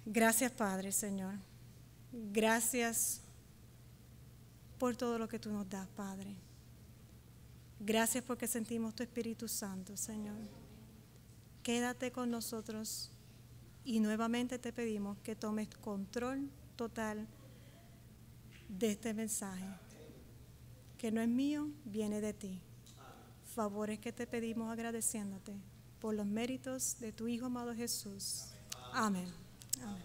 Gracias, Padre, Señor. Gracias por todo lo que tú nos das, Padre. Gracias porque sentimos tu Espíritu Santo, Señor. Quédate con nosotros y nuevamente te pedimos que tomes control total de este mensaje, que no es mío, viene de ti. Favores que te pedimos agradeciéndote por los méritos de tu Hijo amado Jesús. Amén. Amén.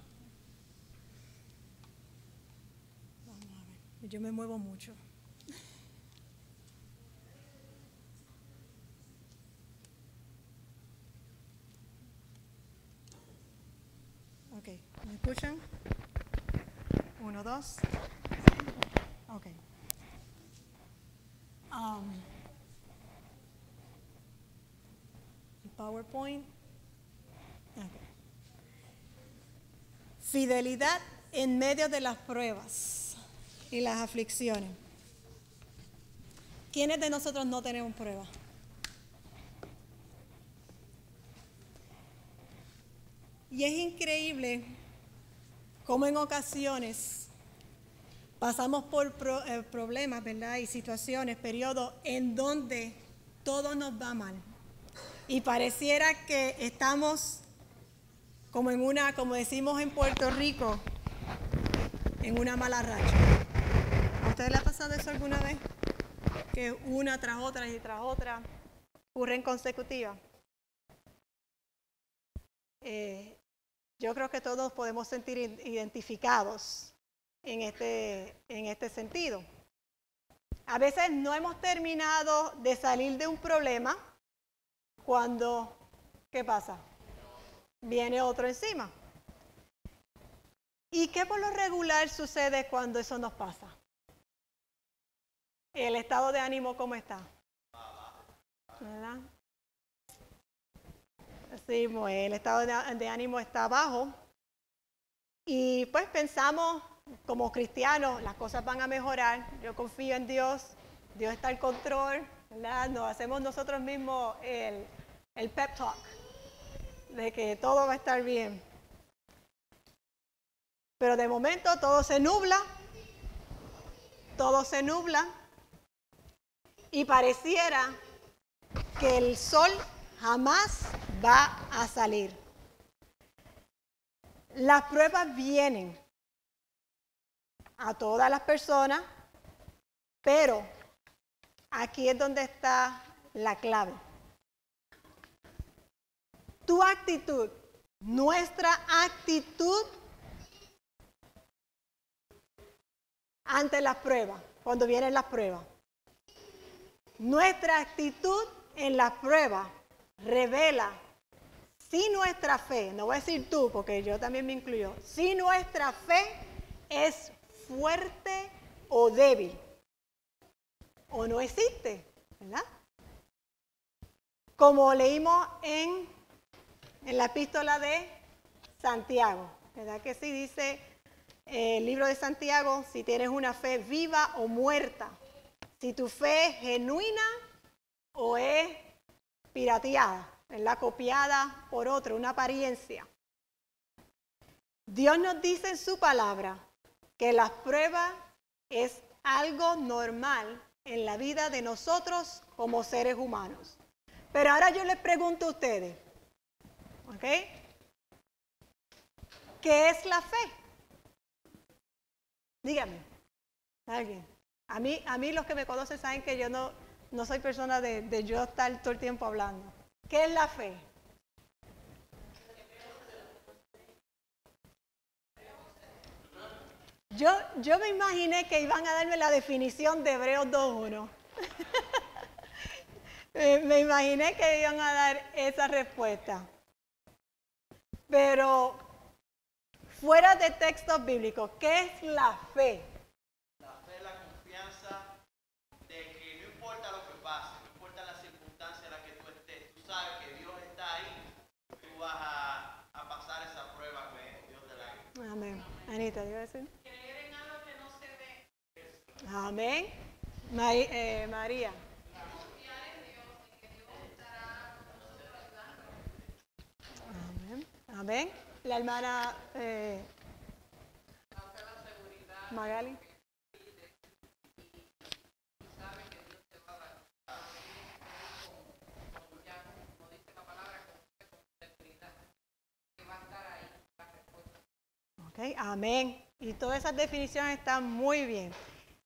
Vamos a ver. Yo me muevo mucho. Ok, ¿me escuchan? 1, 2. Ok. PowerPoint. Okay. Fidelidad en medio de las pruebas y las aflicciones. ¿Quiénes de nosotros no tenemos pruebas? Y es increíble cómo en ocasiones pasamos por problemas, ¿verdad? Y situaciones, periodos en donde todo nos va mal. Y pareciera que estamos como en una, como decimos en Puerto Rico, en una mala racha. ¿A usted le ha pasado eso alguna vez? Que una tras otra y tras otra ocurren consecutivas. Yo creo que todos podemos sentir identificados en este sentido. A veces no hemos terminado de salir de un problema cuando, ¿qué pasa? Viene otro encima. ¿Y qué por lo regular sucede cuando eso nos pasa? ¿El estado de ánimo cómo está? ¿Verdad? Sí, el estado de ánimo está bajo. Y pues pensamos, como cristianos, las cosas van a mejorar. Yo confío en Dios, Dios está al control, ¿verdad? Nos hacemos nosotros mismos el pep talk de que todo va a estar bien. Pero de momento todo se nubla y pareciera que el sol jamás va a salir. Las pruebas vienen a todas las personas, pero aquí es donde está la clave. Tu actitud, nuestra actitud ante las pruebas, cuando vienen las pruebas. Nuestra actitud en las pruebas revela si nuestra fe, no voy a decir tú porque yo también me incluyo, si nuestra fe es fuerte o débil o no existe, ¿verdad? Como leímos en la epístola de Santiago, ¿verdad que sí? Dice el libro de Santiago, si tienes una fe viva o muerta, si tu fe es genuina o es pirateada, ¿verdad? Copiada por otro, una apariencia. Dios nos dice en su palabra que las pruebas es algo normal en la vida de nosotros como seres humanos. Pero ahora yo les pregunto a ustedes, ¿ok? ¿Qué es la fe? Díganme, alguien. A mí los que me conocen saben que yo no soy persona de yo estar todo el tiempo hablando. ¿Qué es la fe? Yo me imaginé que iban a darme la definición de Hebreos 2:1. Me imaginé que iban a dar esa respuesta. Pero fuera de textos bíblicos, ¿qué es la fe? La fe es la confianza de que no importa lo que pase, no importa la circunstancia en la que tú estés, tú sabes que Dios está ahí, tú vas a pasar esa prueba que Dios te la haga. Amén. Anita, ¿te iba a decir? Creer en algo que no se ve. Amén. María. Confiar en Dios y que Dios estará con nosotros ayudándonos. Amén. Amén. La hermana Magali. Okay, amén. Y todas esas definiciones están muy bien.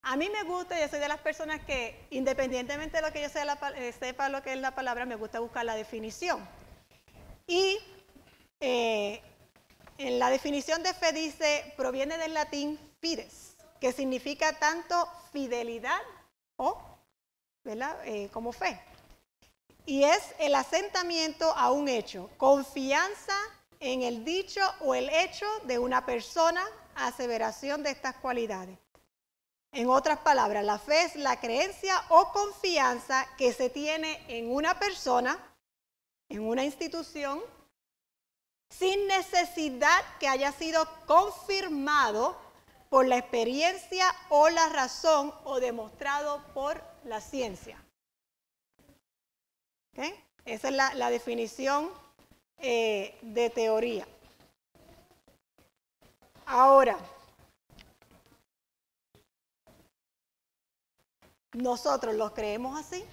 A mí me gusta, yo soy de las personas que, independientemente de lo que yo sepa lo que es la palabra, me gusta buscar la definición. Y en la definición de fe dice, proviene del latín fides, que significa tanto fidelidad o, ¿verdad? Como fe. Y es el asentamiento a un hecho, confianza en el dicho o el hecho de una persona, aseveración de estas cualidades. En otras palabras, la fe es la creencia o confianza que se tiene en una persona, en una institución, sin necesidad que haya sido confirmado por la experiencia o la razón o demostrado por la ciencia. ¿Okay? Esa es la definición de teoría. Ahora, ¿nosotros los creemos así?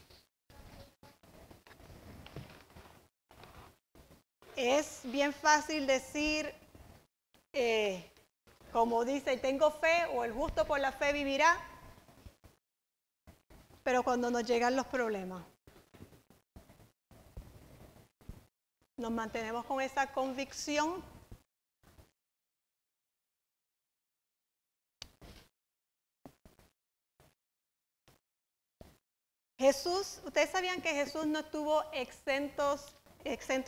Es bien fácil decir, como dice, tengo fe o el justo por la fe vivirá, pero cuando nos llegan los problemas, nos mantenemos con esa convicción. Jesús, ¿ustedes sabían que Jesús no estuvo exento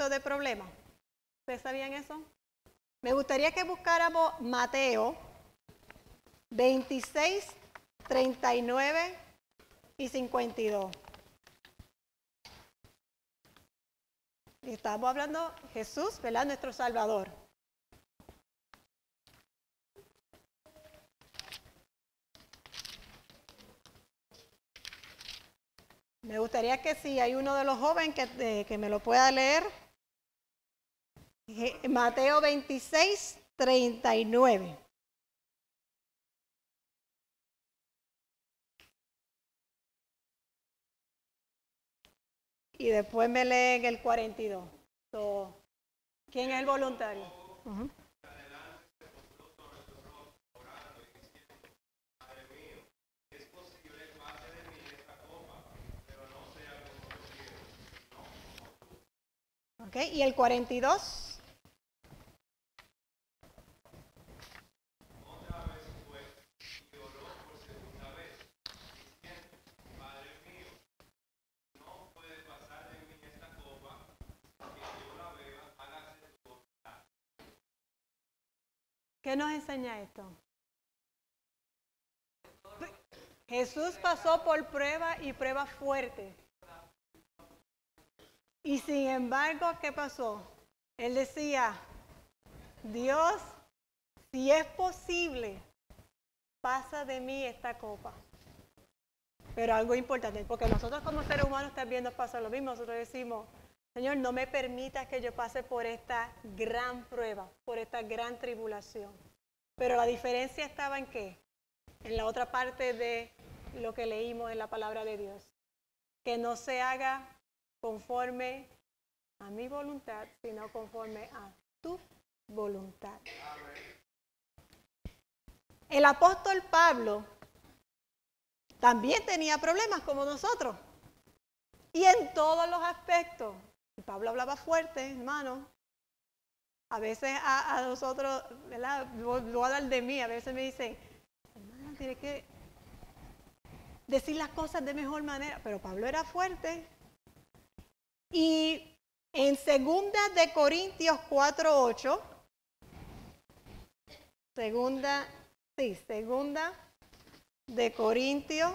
de problemas? ¿Ustedes sabían eso? Me gustaría que buscáramos Mateo 26, 39 y 52. Y estamos hablando de Jesús, ¿verdad? Nuestro Salvador. Me gustaría que si hay uno de los jóvenes que me lo pueda leer. Mateo 26, 39. Y después me leen el 42. So, ¿quién es el voluntario? Uh-huh. Okay, ¿y el 42? ¿Qué nos enseña esto? Jesús pasó por pruebas y pruebas fuertes. Y sin embargo, ¿qué pasó? Él decía, Dios, si es posible, pasa de mí esta copa. Pero algo importante, porque nosotros como seres humanos también nos pasa lo mismo. Nosotros decimos, Señor, no me permitas que yo pase por esta gran prueba, por esta gran tribulación. Pero la diferencia estaba en qué? En la otra parte de lo que leímos en la palabra de Dios. Que no se haga conforme a mi voluntad, sino conforme a tu voluntad. El apóstol Pablo también tenía problemas como nosotros. Y en todos los aspectos. Y Pablo hablaba fuerte, hermano. A veces a nosotros, ¿verdad? Voy a hablar de mí, a veces me dicen, hermano, tiene que decir las cosas de mejor manera. Pero Pablo era fuerte. Y en 2 de Corintios 4:8, segunda de Corintios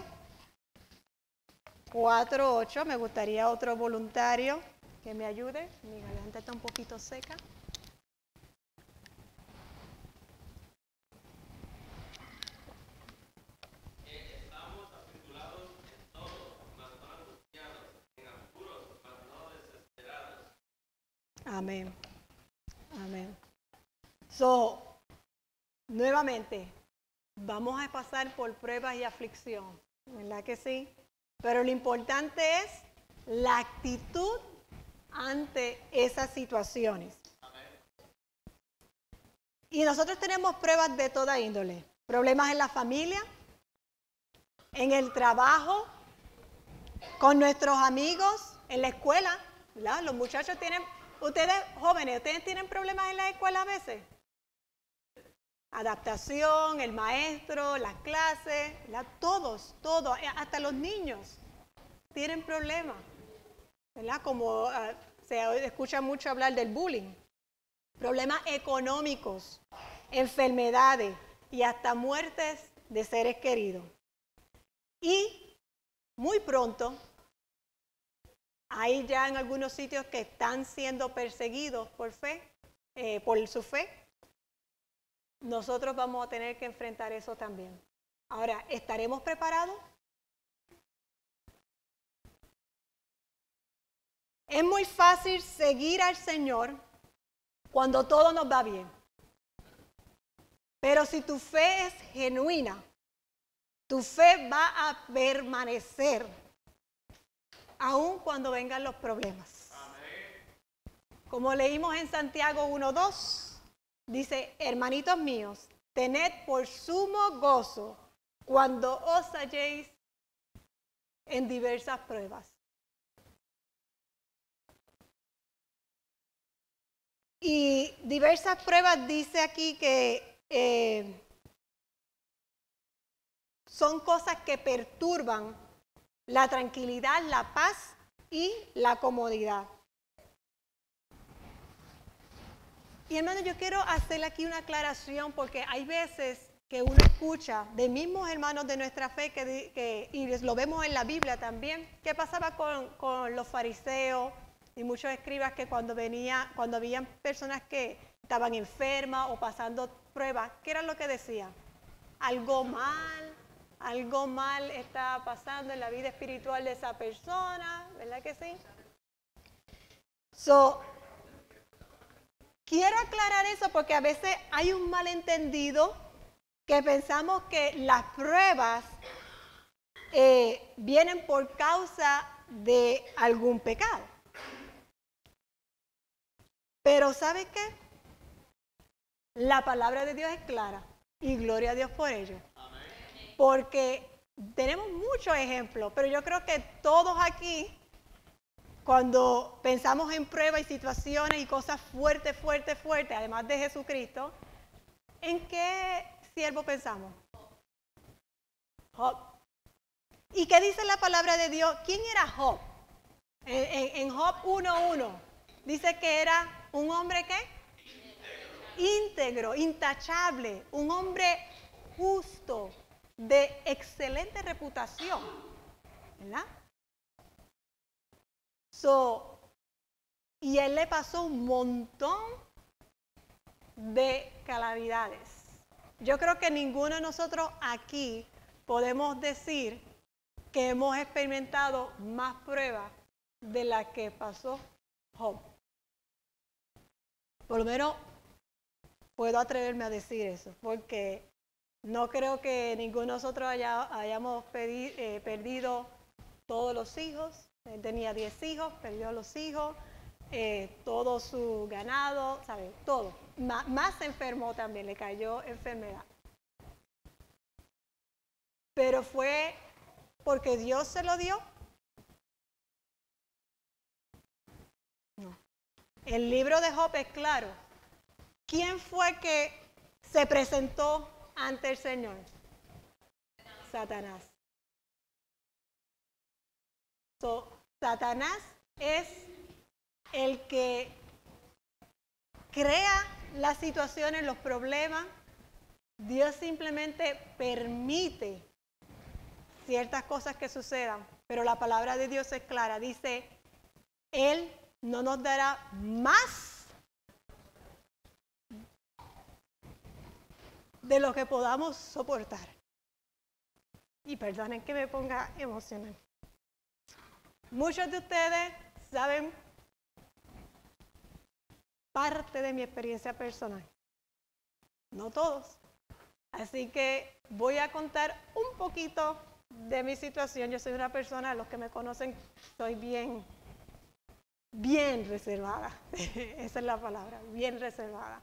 4:8, me gustaría otro voluntario que me ayude. Mi garganta está un poquito seca. Estamos atribulados en todo, mas no angustiados, en apuros, mas no desesperados. Amén. Amén. So, nuevamente, vamos a pasar por pruebas y aflicción, ¿verdad que sí? Pero lo importante es la actitud ante esas situaciones. Y nosotros tenemos pruebas de toda índole. Problemas en la familia, en el trabajo, con nuestros amigos, en la escuela, ¿verdad? Los muchachos tienen, ustedes jóvenes, ¿ustedes tienen problemas en la escuela a veces? Adaptación, el maestro, las clases, ¿verdad? Todos, hasta los niños tienen problemas, ¿verdad? Como se escucha mucho hablar del bullying, problemas económicos, enfermedades y hasta muertes de seres queridos. Y muy pronto, hay ya en algunos sitios que están siendo perseguidos por su fe. Nosotros vamos a tener que enfrentar eso también. Ahora, ¿estaremos preparados? Es muy fácil seguir al Señor cuando todo nos va bien. Pero si tu fe es genuina, tu fe va a permanecer aun cuando vengan los problemas. Como leímos en Santiago 1:2, dice, hermanitos míos, tened por sumo gozo cuando os halléis en diversas pruebas. Y diversas pruebas dice aquí que son cosas que perturban la tranquilidad, la paz y la comodidad. Y hermano, yo quiero hacerle aquí una aclaración porque hay veces que uno escucha de mismos hermanos de nuestra fe y lo vemos en la Biblia también, qué pasaba con los fariseos y muchos escribas que cuando habían personas que estaban enfermas o pasando pruebas, ¿qué era lo que decían? Algo mal está pasando en la vida espiritual de esa persona, ¿verdad que sí? Quiero aclarar eso porque a veces hay un malentendido que pensamos que las pruebas vienen por causa de algún pecado. Pero ¿sabe qué? La palabra de Dios es clara y gloria a Dios por ello. Porque tenemos muchos ejemplos, pero yo creo que todos aquí, cuando pensamos en pruebas y situaciones y cosas fuertes, además de Jesucristo, ¿en qué siervo pensamos? Job. ¿Y qué dice la palabra de Dios? ¿Quién era Job? En Job 1:1 dice que era un hombre ¿qué? Íntegro, intachable, un hombre justo, de excelente reputación, ¿verdad? Y él le pasó un montón de calamidades. Yo creo que ninguno de nosotros aquí podemos decir que hemos experimentado más pruebas de las que pasó Job. Por lo menos puedo atreverme a decir eso, porque no creo que ninguno de nosotros hayamos perdido todos los hijos. Él tenía 10 hijos, perdió los hijos, todo su ganado, ¿sabe? Todo. Más se enfermó también, le cayó enfermedad. Pero fue porque Dios se lo dio. No. El libro de Job es claro. ¿Quién fue que se presentó ante el Señor? Satanás. Satanás es el que crea las situaciones, los problemas. Dios simplemente permite ciertas cosas que sucedan, pero la palabra de Dios es clara. Dice, Él no nos dará más de lo que podamos soportar. Y perdonen que me ponga emocional. Muchos de ustedes saben parte de mi experiencia personal. no todos. Así que voy a contar un poquito de mi situación. Yo soy una persona, los que me conocen, soy bien reservada. Esa es la palabra, bien reservada.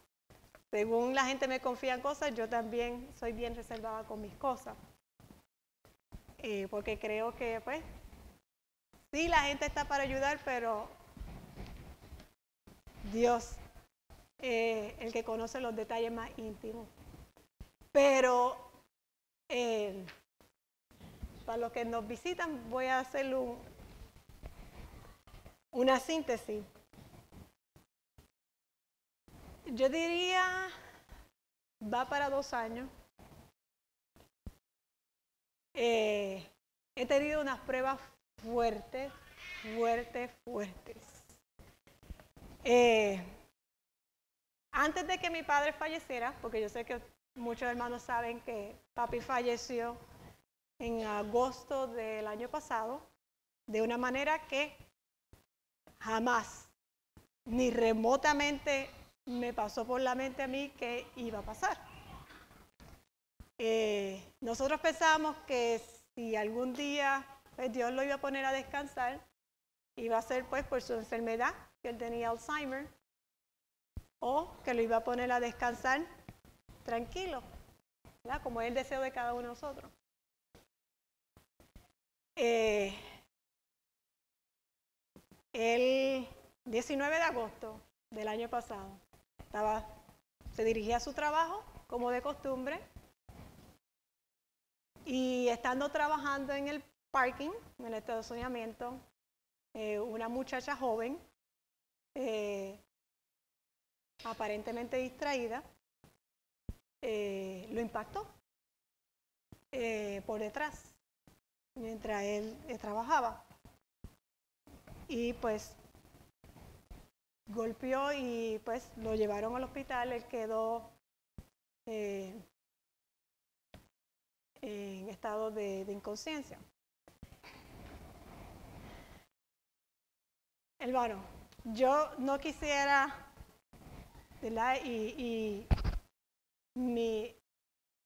Según la gente me confía en cosas, yo también soy bien reservada con mis cosas. Porque creo que, pues, sí, la gente está para ayudar, pero Dios, el que conoce los detalles más íntimos. Pero para los que nos visitan, voy a hacer una síntesis. Yo diría, va para 2 años. He tenido unas pruebas fuertes. Antes de que mi padre falleciera, porque yo sé que muchos hermanos saben que papi falleció en agosto del año pasado, de una manera que jamás, ni remotamente me pasó por la mente a mí que iba a pasar. Nosotros pensábamos que si algún día pues, Dios lo iba a poner a descansar, iba a ser pues por su enfermedad, que él tenía Alzheimer, o que lo iba a poner a descansar tranquilo, ¿verdad? Como es el deseo de cada uno de nosotros. El 19 de agosto del año pasado se dirigía a su trabajo como de costumbre y estando trabajando en el parking, en el estacionamiento, una muchacha joven, aparentemente distraída, lo impactó por detrás mientras él trabajaba. Y pues golpeó y pues lo llevaron al hospital. Él quedó en estado de inconsciencia. Hermano, yo no quisiera, ¿verdad? Y mi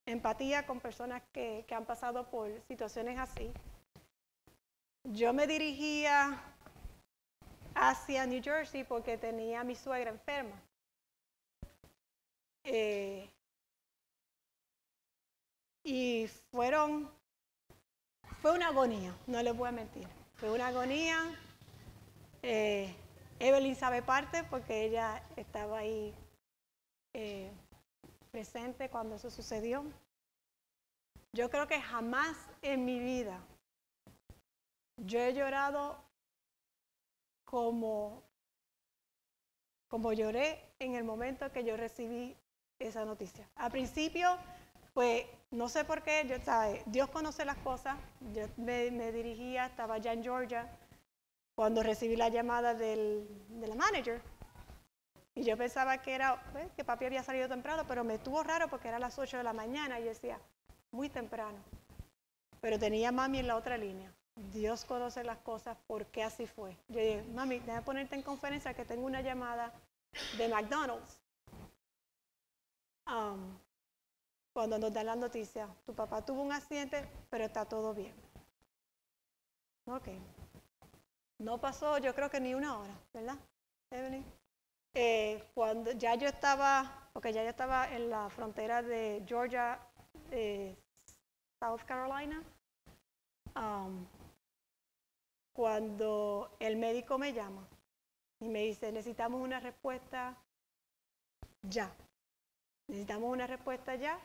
empatía con personas que han pasado por situaciones así. Yo me dirigía hacia New Jersey porque tenía a mi suegra enferma. Y fue una agonía, no les voy a mentir. Fue una agonía. Evelyn sabe parte porque ella estaba ahí presente cuando eso sucedió. Yo creo que jamás en mi vida yo he llorado como lloré en el momento que yo recibí esa noticia. Al principio, pues, no sé por qué, Dios conoce las cosas. Yo me dirigía, estaba ya en Georgia, cuando recibí la llamada de la manager. Y yo pensaba que era, pues, que papi había salido temprano, pero me estuvo raro porque era las 8 de la mañana y yo decía, muy temprano. Pero tenía a mami en la otra línea. Dios conoce las cosas, ¿por qué así fue? Yo dije, mami, déjame ponerte en conferencia que tengo una llamada de McDonald's. Cuando nos dan la noticia, tu papá tuvo un accidente, pero está todo bien. Ok. No pasó, yo creo que ni una hora, ¿verdad, Evelyn? Cuando ya yo estaba, porque ya yo estaba en la frontera de Georgia, South Carolina, cuando el médico me llama y me dice, necesitamos una respuesta ya. Necesitamos una respuesta ya.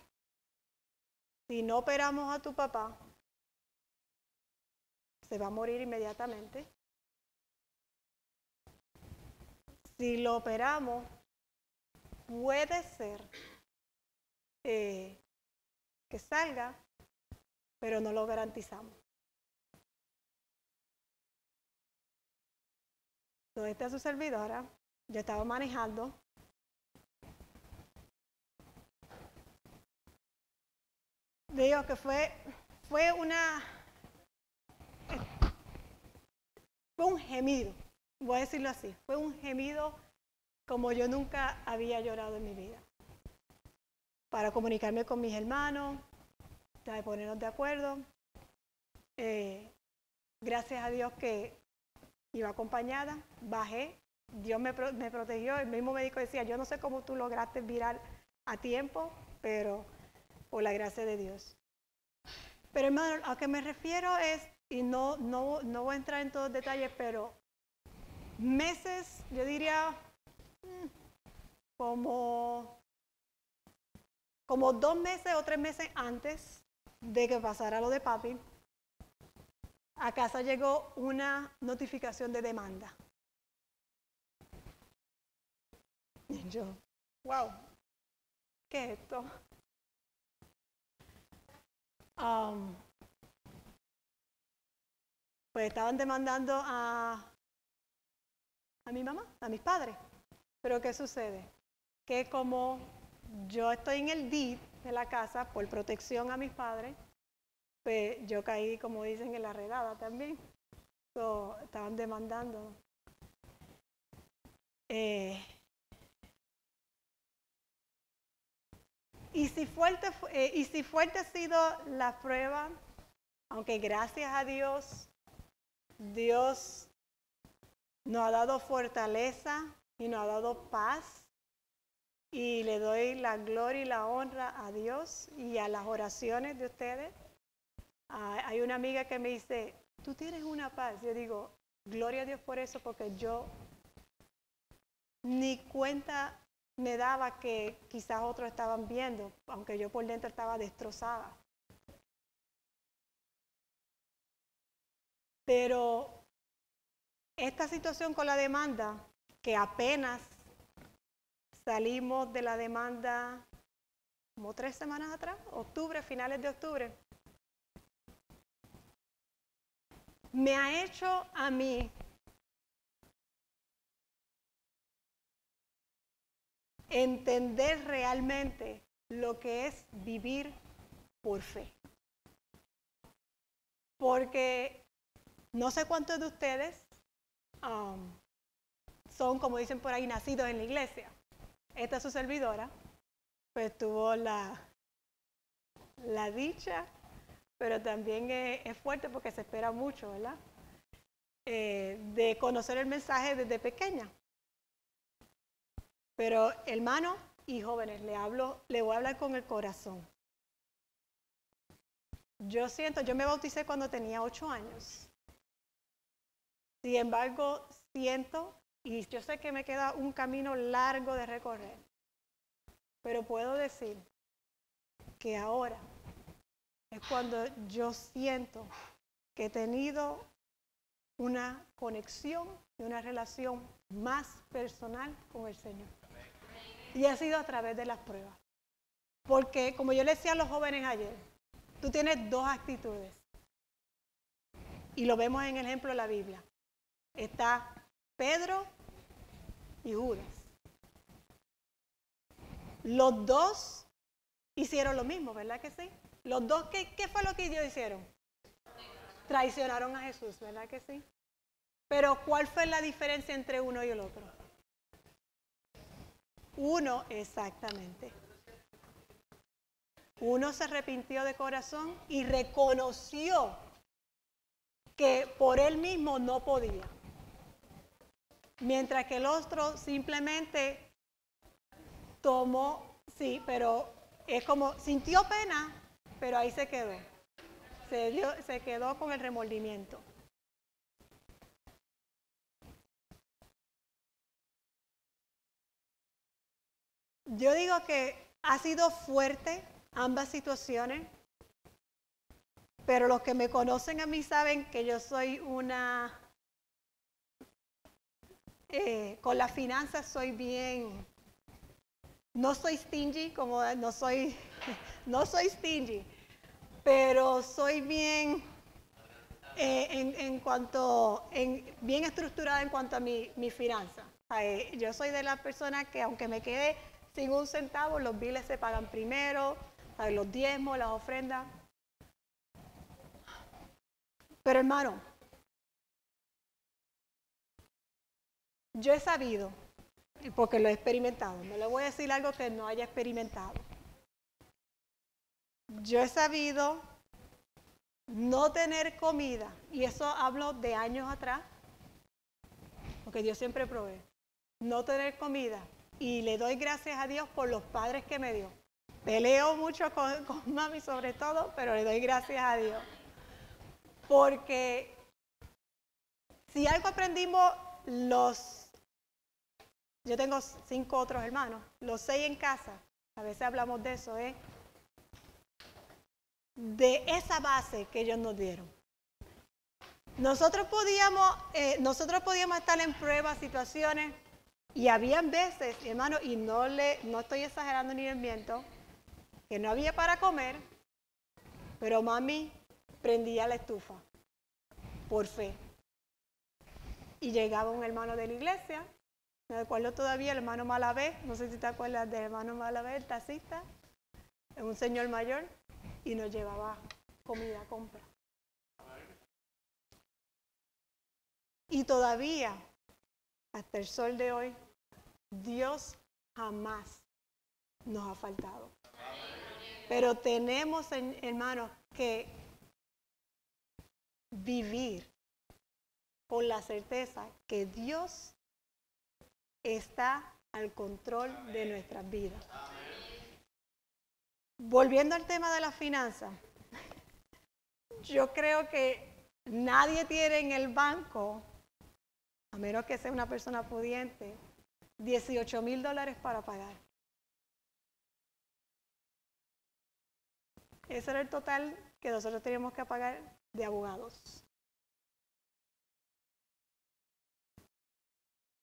Si no operamos a tu papá, se va a morir inmediatamente. Si lo operamos, puede ser que salga, pero no lo garantizamos. Entonces, esta es su servidora. Yo estaba manejando. Digo que fue un gemido, voy a decirlo así. Fue un gemido como yo nunca había llorado en mi vida. para comunicarme con mis hermanos, para ponernos de acuerdo. Gracias a Dios que iba acompañada, bajé, Dios me protegió, el mismo médico decía, yo no sé cómo tú lograste virar a tiempo, pero por la gracia de Dios. Pero hermano, a lo que me refiero es, y no voy a entrar en todos los detalles, pero meses, yo diría como 2 meses o 3 meses antes de que pasara lo de papi, a casa llegó una notificación de demanda. Y yo, wow, ¿qué es esto? Pues estaban demandando a mi mamá, a mis padres. Pero ¿qué sucede? Que como yo estoy en el deed de la casa por protección a mis padres, pues yo caí, como dicen, en la redada también. Estaban demandando. Y si fuerte ha sido la prueba, aunque gracias a Dios, Dios nos ha dado fortaleza y nos ha dado paz, y le doy la gloria y la honra a Dios y a las oraciones de ustedes. Hay una amiga que me dice, tú tienes una paz. Yo digo, gloria a Dios por eso, porque yo ni cuenta me daba que quizás otros estaban viendo, aunque yo por dentro estaba destrozada. Pero esta situación con la demanda, que apenas salimos de la demanda como 3 semanas atrás, finales de octubre, me ha hecho a mí entender realmente lo que es vivir por fe. Porque no sé cuántos de ustedes son, como dicen por ahí, nacidos en la iglesia. Esta es su servidora, pues tuvo la dicha, pero también es fuerte porque se espera mucho, ¿verdad? De conocer el mensaje desde pequeña. Pero hermanos y jóvenes, le voy a hablar con el corazón. Yo me bauticé cuando tenía 8 años. Sin embargo, siento, y yo sé que me queda un camino largo de recorrer, pero puedo decir que ahora es cuando yo siento que he tenido una conexión y una relación más personal con el Señor. Y ha sido a través de las pruebas. Porque, como yo le decía a los jóvenes ayer, tú tienes 2 actitudes. Y lo vemos en el ejemplo de la Biblia. Está Pedro y Judas. Los 2 hicieron lo mismo, ¿verdad que sí? Los 2, ¿qué fue lo que ellos hicieron? Traicionaron a Jesús, ¿verdad que sí? Pero ¿cuál fue la diferencia entre uno y el otro? Uno, exactamente. Uno se arrepintió de corazón y reconoció que por él mismo no podía. Mientras que el otro simplemente tomó, sí, pero es como, sintió pena, pero ahí se quedó. Se quedó con el remordimiento. Yo digo que ha sido fuerte ambas situaciones, pero los que me conocen a mí saben que yo soy con las finanzas soy bien, no soy stingy, no soy stingy, pero soy bien bien estructurada en cuanto a mi finanza. Yo soy de las personas que aunque me quede sin un centavo, los biles se pagan primero, los diezmos, las ofrendas. Pero hermano, yo he sabido, porque lo he experimentado, no le voy a decir algo que no haya experimentado. yo he sabido no tener comida, y eso hablo de años atrás, porque Dios siempre provee, no tener comida, y le doy gracias a Dios por los padres que me dio. Peleo mucho con mami sobre todo, pero le doy gracias a Dios. Porque si algo aprendimos yo tengo 5 otros hermanos, los 6 en casa, a veces hablamos de eso, de esa base que ellos nos dieron. Nosotros podíamos estar en pruebas, situaciones, y habían veces, hermano, y no estoy exagerando ni miento, que no había para comer, pero mami prendía la estufa, por fe. Y llegaba un hermano de la iglesia, me acuerdo todavía, el hermano Malavé, no sé si te acuerdas del hermano Malavé, el taxista, un señor mayor, y nos llevaba comida a compra. Y todavía, hasta el sol de hoy, Dios jamás nos ha faltado. Pero tenemos, hermanos, que vivir con la certeza que Dios está al control de nuestras vidas. Volviendo al tema de las finanzas, yo creo que nadie tiene en el banco, a menos que sea una persona pudiente, $18,000 para pagar. Ese era el total que nosotros teníamos que pagar de abogados.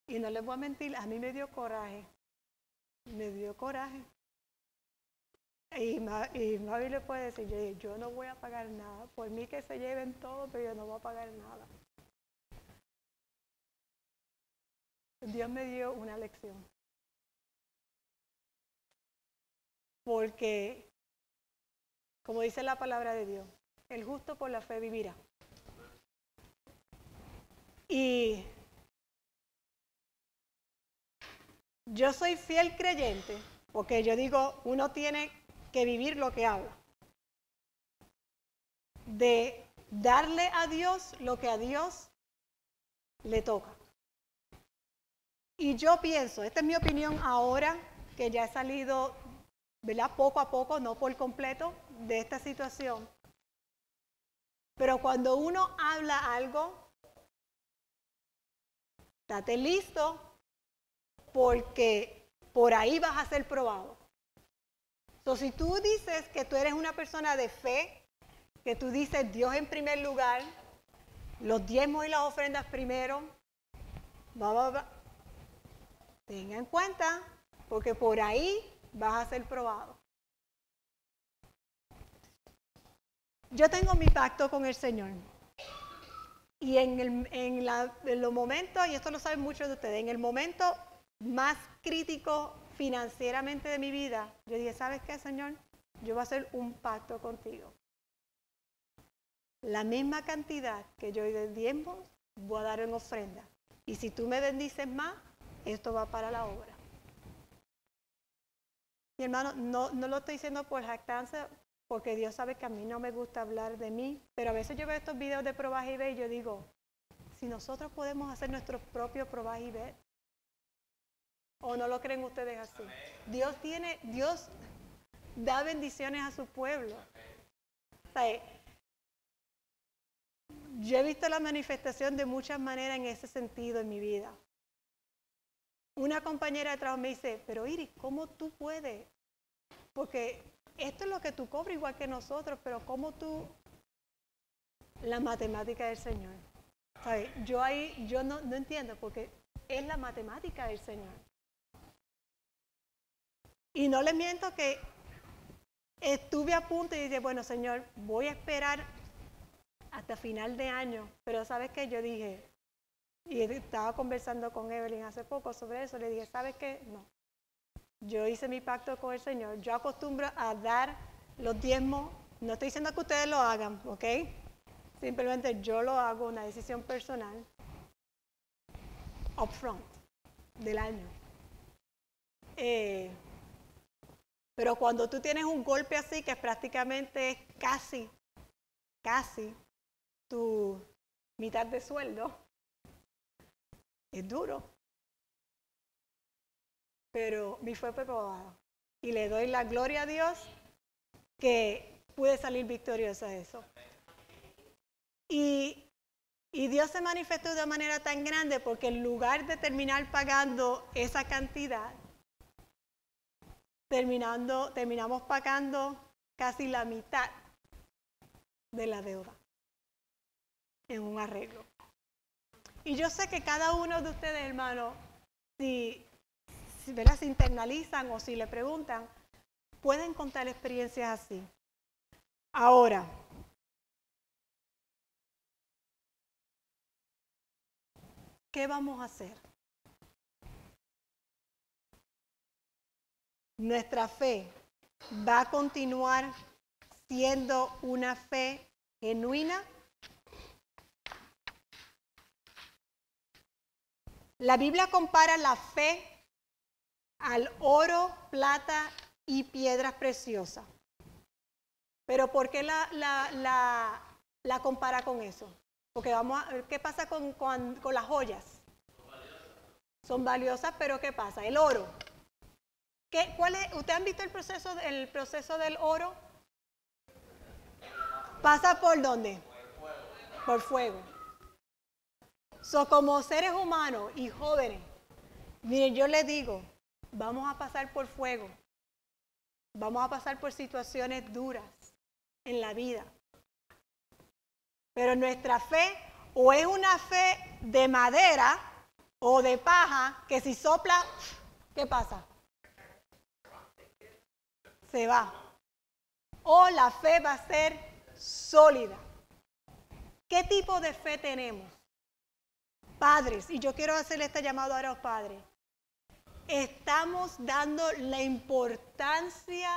Y no les voy a mentir, a mí me dio coraje. Me dio coraje. Y Mavi le puede decir, yo no voy a pagar nada. Por mí que se lleven todo, pero yo no voy a pagar nada. Dios me dio una lección. Porque, como dice la palabra de Dios, el justo por la fe vivirá. Y yo soy fiel creyente, porque yo digo, uno tiene que vivir lo que habla. De darle a Dios lo que a Dios le toca. Y yo pienso, esta es mi opinión ahora, que ya he salido, ¿verdad? Poco a poco, no por completo, de esta situación. Pero cuando uno habla algo, estate listo, porque por ahí vas a ser probado. Entonces, si tú dices que tú eres una persona de fe, que tú dices Dios en primer lugar, los diezmos y las ofrendas primero, tenga en cuenta, porque por ahí vas a ser probado. Yo tengo mi pacto con el Señor. Y en los momentos, y esto lo saben muchos de ustedes, en el momento más crítico financieramente de mi vida, yo dije, ¿sabes qué, Señor? Yo voy a hacer un pacto contigo. La misma cantidad que yo doy de diezmos, voy a dar en ofrenda. Y si tú me bendices más, esto va para la obra. Mi hermano, no lo estoy diciendo por jactancia, porque Dios sabe que a mí no me gusta hablar de mí, pero a veces yo veo estos videos de probar y ver y yo digo, si nosotros podemos hacer nuestro propio probar y ver, ¿o no lo creen ustedes así? Dios da bendiciones a su pueblo. O sea, yo he visto la manifestación de muchas maneras en ese sentido en mi vida. Una compañera de trabajo me dice, pero Iris, ¿cómo tú puedes? Porque esto es lo que tú cobras igual que nosotros, pero ¿cómo tú? La matemática del Señor. ¿Sabes? Yo no entiendo, porque es la matemática del Señor. Y no les miento que estuve a punto y dije, bueno, Señor, voy a esperar hasta final de año. Pero ¿sabes qué? Yo dije, y estaba conversando con Evelyn hace poco sobre eso, le dije, ¿sabes qué? No. Yo hice mi pacto con el Señor. Yo acostumbro a dar los diezmos. No estoy diciendo que ustedes lo hagan, ¿ok? Simplemente yo lo hago, una decisión personal, upfront del año. Pero cuando tú tienes un golpe así, que prácticamente es casi tu mitad de sueldo, es duro. Pero mi fue probada. Y le doy la gloria a Dios que pude salir victoriosa de eso. Y Dios se manifestó de una manera tan grande porque en lugar de terminar pagando esa cantidad, terminamos pagando casi la mitad de la deuda en un arreglo. Y yo sé que cada uno de ustedes, hermanos, si se internalizan o si le preguntan, pueden contar experiencias así. Ahora, ¿qué vamos a hacer? Nuestra fe va a continuar siendo una fe genuina. La Biblia compara la fe al oro, plata y piedras preciosas. Pero ¿por qué la compara con eso? Porque vamos a ver qué pasa con las joyas. Son valiosas, pero ¿qué pasa? El oro. ¿Ustedes han visto el proceso del oro? ¿Pasa por dónde? Por fuego. Como seres humanos y jóvenes, miren, yo les digo, vamos a pasar por fuego. Vamos a pasar por situaciones duras en la vida. Pero nuestra fe o es una fe de madera o de paja que si sopla, ¿qué pasa? Se va. O la fe va a ser sólida. ¿Qué tipo de fe tenemos? Padres, y yo quiero hacerle este llamado ahora a los padres. Estamos dando la importancia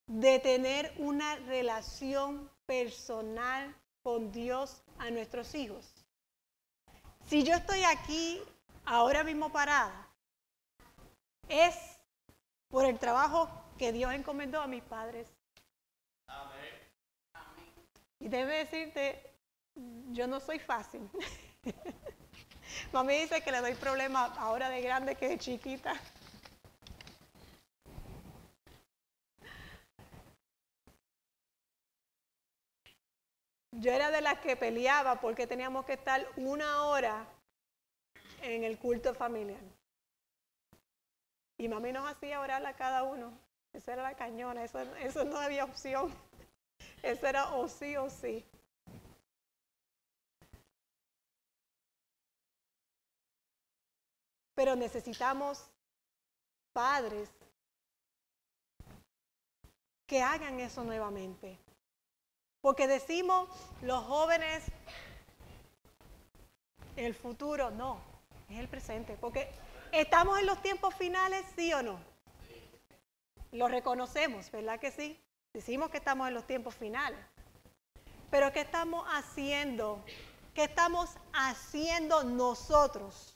de tener una relación personal con Dios a nuestros hijos. Si yo estoy aquí ahora mismo parada, es por el trabajo que Dios encomendó a mis padres. Amén. Y debe decirte, yo no soy fácil. Mami dice que le doy problemas ahora de grande que de chiquita. Yo era de las que peleaba porque teníamos que estar 1 hora en el culto familiar. Y mami nos hacía orar a cada uno. Esa era la cañona, eso no había opción. Eso era o sí o sí. Pero necesitamos padres que hagan eso nuevamente. Porque decimos los jóvenes, el futuro, no, es el presente. Porque estamos en los tiempos finales, ¿sí o no? Lo reconocemos, ¿verdad que sí? Decimos que estamos en los tiempos finales. Pero ¿qué estamos haciendo? ¿Qué estamos haciendo nosotros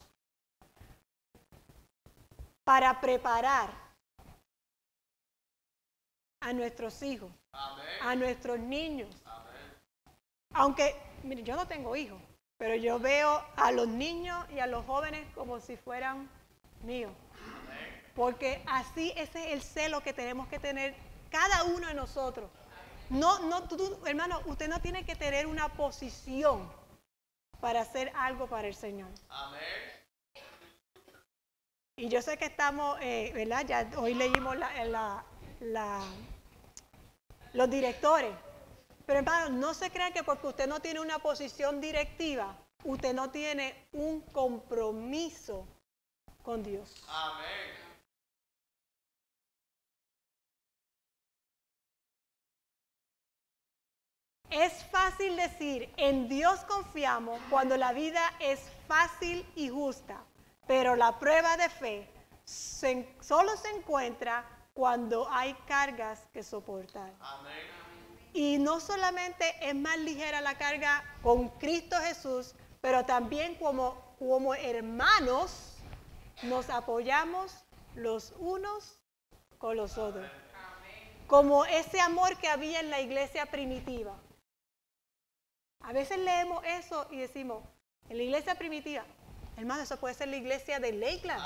para preparar a nuestros hijos, Amén. a nuestros niños? Amén. Aunque, mire, yo no tengo hijos, pero yo veo a los niños y a los jóvenes como si fueran míos. Porque así ese es el celo que tenemos que tener cada uno de nosotros. Hermano, usted no tiene que tener una posición para hacer algo para el Señor. Amén. Y yo sé que estamos, ¿verdad? Ya hoy leímos los directores. Pero hermano, no se crean que porque usted no tiene una posición directiva, usted no tiene un compromiso con Dios. Amén. Es fácil decir, en Dios confiamos cuando la vida es fácil y justa, pero la prueba de fe solo se encuentra cuando hay cargas que soportar. Amén. Y no solamente es más ligera la carga con Cristo Jesús, pero también como hermanos nos apoyamos los unos con los otros. como ese amor que había en la iglesia primitiva. A veces leemos eso y decimos, en la iglesia primitiva, hermano, eso puede ser la iglesia de Lakeland.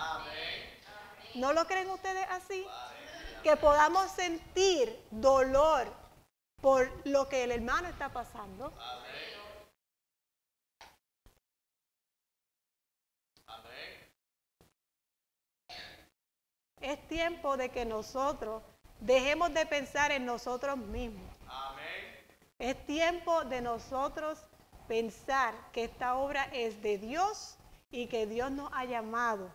¿No lo creen ustedes así? Que podamos sentir dolor por lo que el hermano está pasando. Es tiempo de que nosotros dejemos de pensar en nosotros mismos. Es tiempo de nosotros pensar que esta obra es de Dios y que Dios nos ha llamado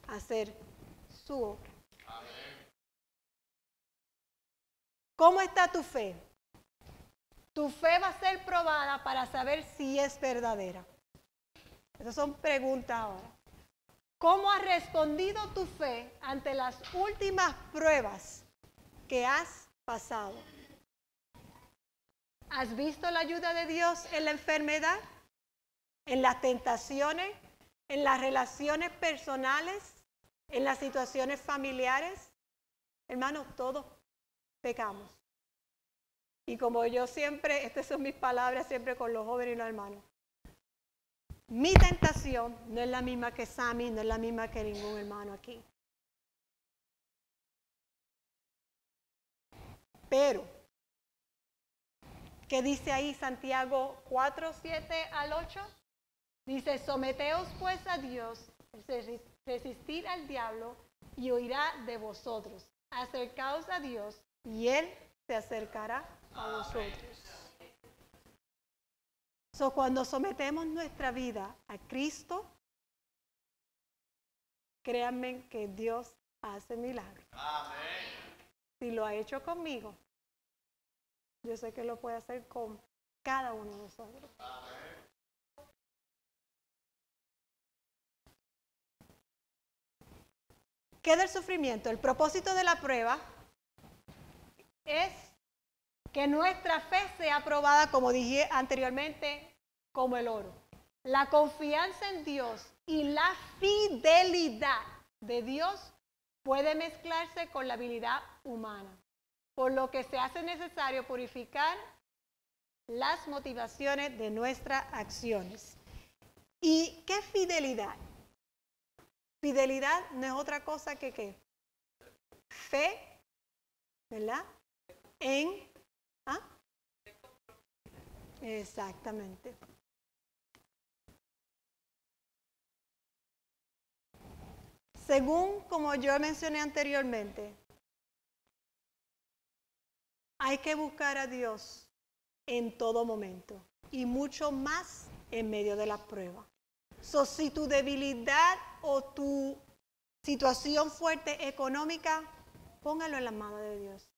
a hacer su obra. ¿Cómo está tu fe? Tu fe va a ser probada para saber si es verdadera. Esas son preguntas ahora. ¿Cómo has respondido tu fe ante las últimas pruebas que has pasado? ¿Has visto la ayuda de Dios en la enfermedad, en las tentaciones, en las relaciones personales, en las situaciones familiares? Hermanos, todos pecamos. Y como yo siempre, estas son mis palabras siempre con los jóvenes y los hermanos. Mi tentación no es la misma que Sammy, no es la misma que ningún hermano aquí. Pero, ¿qué dice ahí Santiago 4, 7 al 8? Dice, someteos pues a Dios, resistir al diablo y huirá de vosotros. Acercaos a Dios y Él se acercará a vosotros. Cuando sometemos nuestra vida a Cristo, créanme que Dios hace milagros. Si lo ha hecho conmigo, yo sé que lo puede hacer con cada uno de nosotros. ¿Qué del sufrimiento? El propósito de la prueba es que nuestra fe sea probada, como dije anteriormente, como el oro. La confianza en Dios y la fidelidad de Dios puede mezclarse con la habilidad humana, por lo que se hace necesario purificar las motivaciones de nuestras acciones. ¿Y qué fidelidad? Fidelidad no es otra cosa que ¿qué? Fe, ¿verdad? Exactamente. Según como yo mencioné anteriormente, hay que buscar a Dios en todo momento y mucho más en medio de la prueba. Si tu debilidad o tu situación fuerte económica, póngalo en las manos de Dios.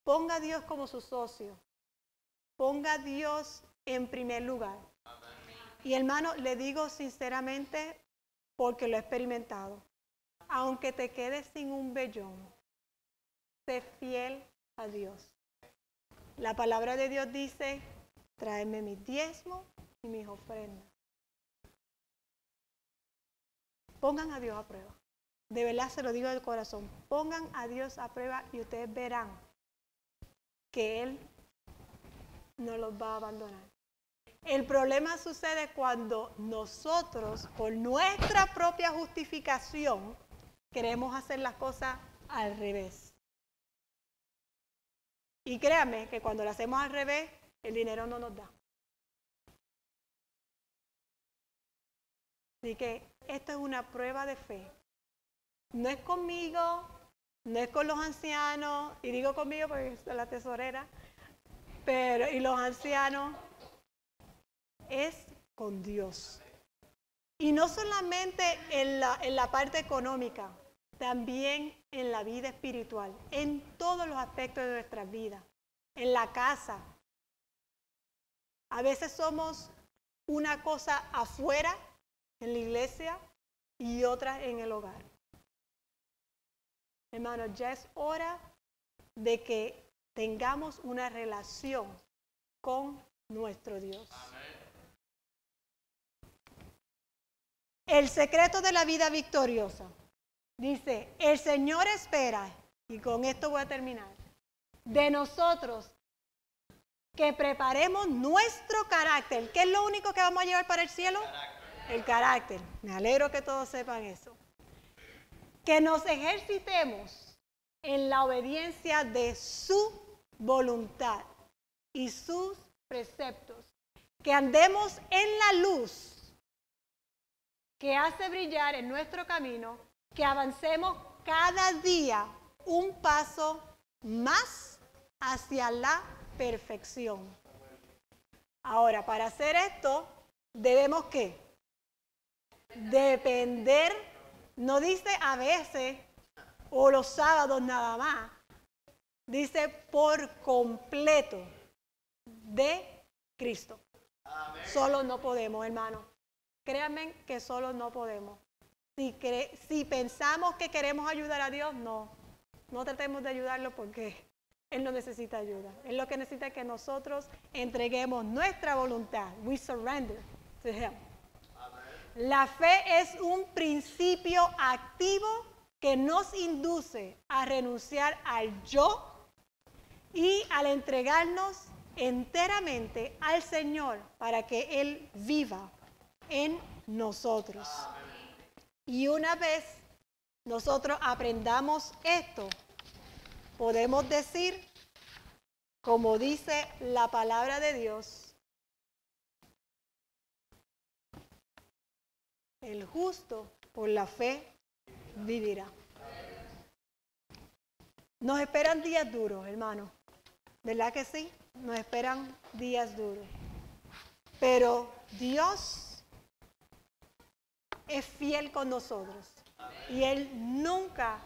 Ponga a Dios como su socio. Ponga a Dios en primer lugar. Y hermano, le digo sinceramente, porque lo he experimentado, aunque te quedes sin un vellón, sé fiel a Dios. La palabra de Dios dice, tráeme mis diezmos y mis ofrendas. Pongan a Dios a prueba. De verdad se lo digo del corazón. Pongan a Dios a prueba y ustedes verán que Él no los va a abandonar. El problema sucede cuando nosotros, por nuestra propia justificación, queremos hacer las cosas al revés. Y créanme que cuando lo hacemos al revés, el dinero no nos da. Así que esto es una prueba de fe. No es conmigo, no es con los ancianos, y digo conmigo porque soy la tesorera, y los ancianos, es con Dios. Y no solamente en la parte económica, también en la vida espiritual, en todos los aspectos de nuestra vida, en la casa. A veces somos una cosa afuera, en la iglesia, y otra en el hogar. Hermanos, ya es hora de que tengamos una relación con nuestro Dios. Amén. El secreto de la vida victoriosa. Dice, el Señor espera y con esto voy a terminar, de nosotros que preparemos nuestro carácter. ¿Qué es lo único que vamos a llevar para el cielo? El carácter. Me alegro que todos sepan eso. Que nos ejercitemos en la obediencia de su voluntad y sus preceptos. Que andemos en la luz que hace brillar en nuestro camino, que avancemos cada día un paso más hacia la perfección. Ahora, para hacer esto, debemos ¿qué? Depender, no dice a veces o los sábados nada más, dice por completo de Cristo. Amén. Solo no podemos, hermano. Créanme que solo no podemos. Si pensamos que queremos ayudar a Dios, no tratemos de ayudarlo porque Él no necesita ayuda. Él lo que necesita es que nosotros entreguemos nuestra voluntad. We surrender to Him. Amen. La fe es un principio activo que nos induce a renunciar al yo y al entregarnos enteramente al Señor para que Él viva en nosotros. Amen. Y una vez nosotros aprendamos esto, podemos decir, como dice la palabra de Dios, el justo por la fe vivirá. Nos esperan días duros, hermano. ¿Verdad que sí? Nos esperan días duros. Pero Dios es fiel con nosotros. Y Él nunca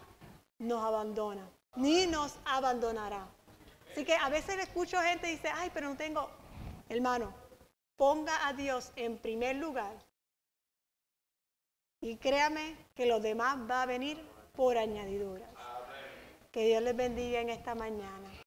nos abandona, ni nos abandonará. Así que a veces escucho gente y dice, ay, pero no tengo. Hermano, ponga a Dios en primer lugar. Y créame que lo demás va a venir por añadidura. Que Dios les bendiga en esta mañana.